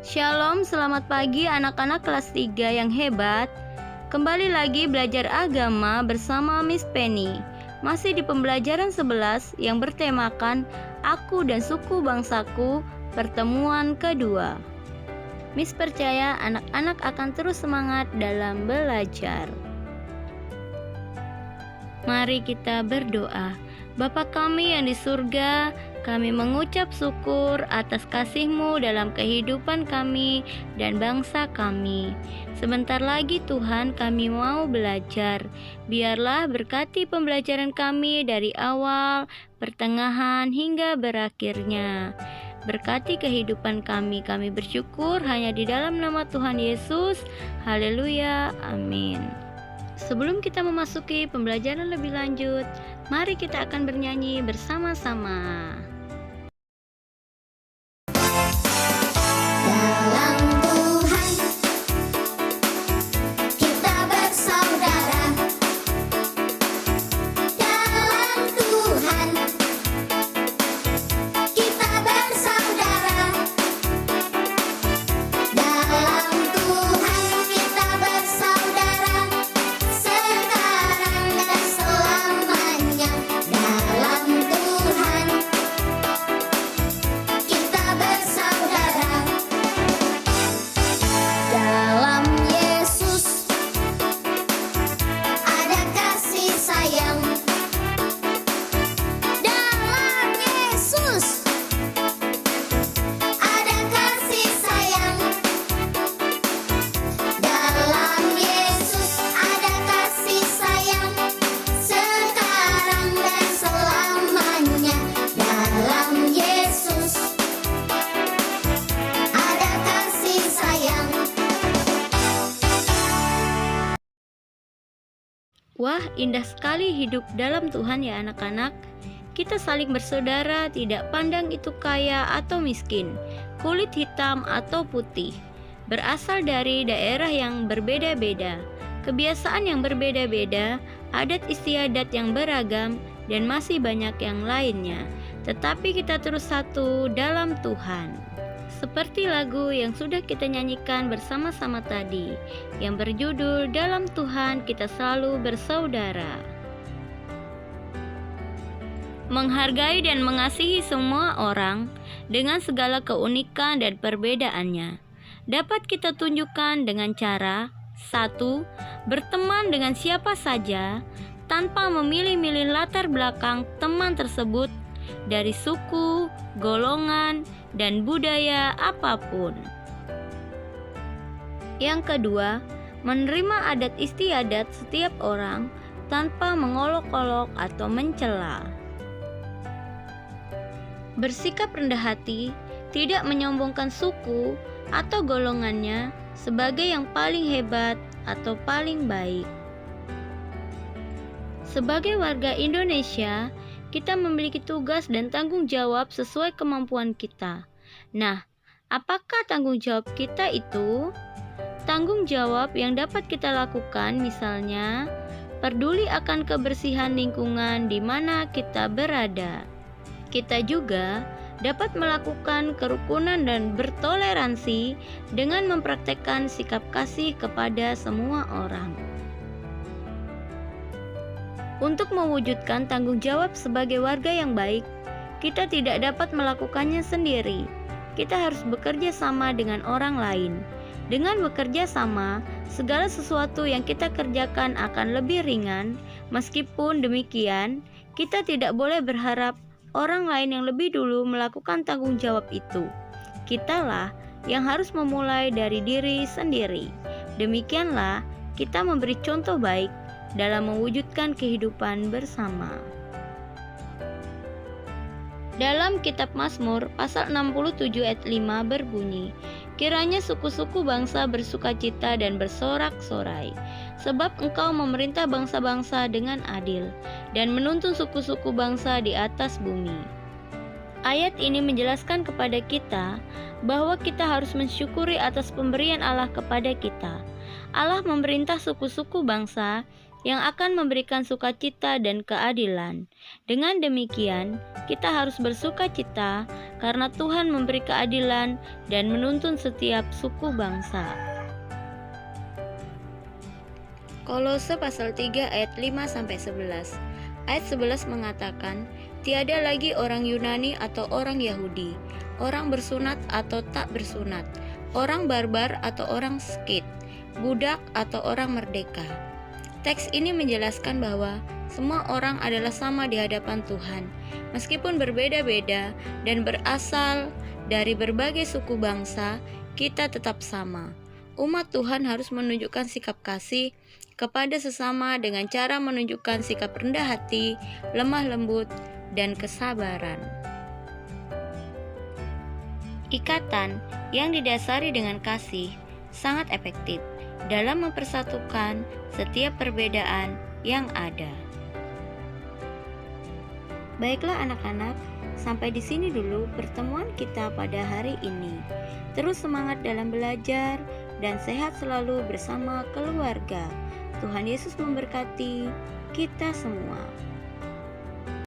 Shalom, selamat pagi anak-anak kelas 3 yang hebat. Kembali lagi belajar agama bersama Miss Penny. Masih di pembelajaran 11 yang bertemakan Aku dan Suku Bangsaku, pertemuan kedua. Miss percaya anak-anak akan terus semangat dalam belajar. Mari kita berdoa. Bapa kami yang di surga, kami mengucap syukur atas kasih-Mu dalam kehidupan kami dan bangsa kami. Sebentar lagi Tuhan kami mau belajar. Biarlah berkati pembelajaran kami dari awal, pertengahan hingga berakhirnya. Berkati kehidupan kami bersyukur hanya di dalam nama Tuhan Yesus. Haleluya, amin. Sebelum kita memasuki pembelajaran lebih lanjut, mari kita akan bernyanyi bersama-sama. Wah, indah sekali hidup dalam Tuhan ya anak-anak. Kita saling bersaudara, tidak pandang itu kaya atau miskin, kulit hitam atau putih, berasal dari daerah yang berbeda-beda, kebiasaan yang berbeda-beda, adat istiadat yang beragam, dan masih banyak yang lainnya. Tetapi kita terus satu dalam Tuhan. Seperti lagu yang sudah kita nyanyikan bersama-sama tadi, yang berjudul Dalam Tuhan Kita Selalu Bersaudara. Menghargai dan mengasihi semua orang dengan segala keunikan dan perbedaannya dapat kita tunjukkan dengan cara 1. Berteman dengan siapa saja tanpa memilih-milih latar belakang teman tersebut dari suku, golongan, dan budaya apapun. Yang kedua, menerima adat istiadat setiap orang tanpa mengolok-olok atau mencela. Bersikap rendah hati, tidak menyombongkan suku atau golongannya sebagai yang paling hebat atau paling baik. Sebagai warga Indonesia, kita memiliki tugas dan tanggung jawab sesuai kemampuan kita. Nah, apakah tanggung jawab kita itu? Tanggung jawab yang dapat kita lakukan misalnya, peduli akan kebersihan lingkungan di mana kita berada. Kita juga dapat melakukan kerukunan dan bertoleransi dengan mempraktekkan sikap kasih kepada semua orang. Untuk mewujudkan tanggung jawab sebagai warga yang baik, kita tidak dapat melakukannya sendiri. Kita harus bekerja sama dengan orang lain. Dengan bekerja sama, segala sesuatu yang kita kerjakan akan lebih ringan. Meskipun demikian, kita tidak boleh berharap orang lain yang lebih dulu melakukan tanggung jawab itu. Kitalah yang harus memulai dari diri sendiri. Demikianlah kita memberi contoh baik dalam mewujudkan kehidupan bersama. Dalam kitab Mazmur pasal 67 ayat 5 berbunyi, kiranya suku-suku bangsa bersukacita dan bersorak-sorai, sebab Engkau memerintah bangsa-bangsa dengan adil dan menuntun suku-suku bangsa di atas bumi. Ayat ini menjelaskan kepada kita bahwa kita harus mensyukuri atas pemberian Allah kepada kita. Allah memerintah suku-suku bangsa yang akan memberikan sukacita dan keadilan. Dengan demikian, kita harus bersukacita karena Tuhan memberi keadilan dan menuntun setiap suku bangsa. Kolose pasal 3 ayat 5-11. Ayat 11 mengatakan, tiada lagi orang Yunani atau orang Yahudi, orang bersunat atau tak bersunat, orang barbar atau orang Skit, budak atau orang merdeka. Teks ini menjelaskan bahwa semua orang adalah sama di hadapan Tuhan, meskipun berbeda-beda dan berasal dari berbagai suku bangsa, kita tetap sama. Umat Tuhan harus menunjukkan sikap kasih kepada sesama dengan cara menunjukkan sikap rendah hati, lemah lembut, dan kesabaran. Ikatan yang didasari dengan kasih sangat efektif dalam mempersatukan setiap perbedaan yang ada. Baiklah anak-anak, sampai di sini dulu pertemuan kita pada hari ini. Terus semangat dalam belajar dan sehat selalu bersama keluarga. Tuhan Yesus memberkati kita semua.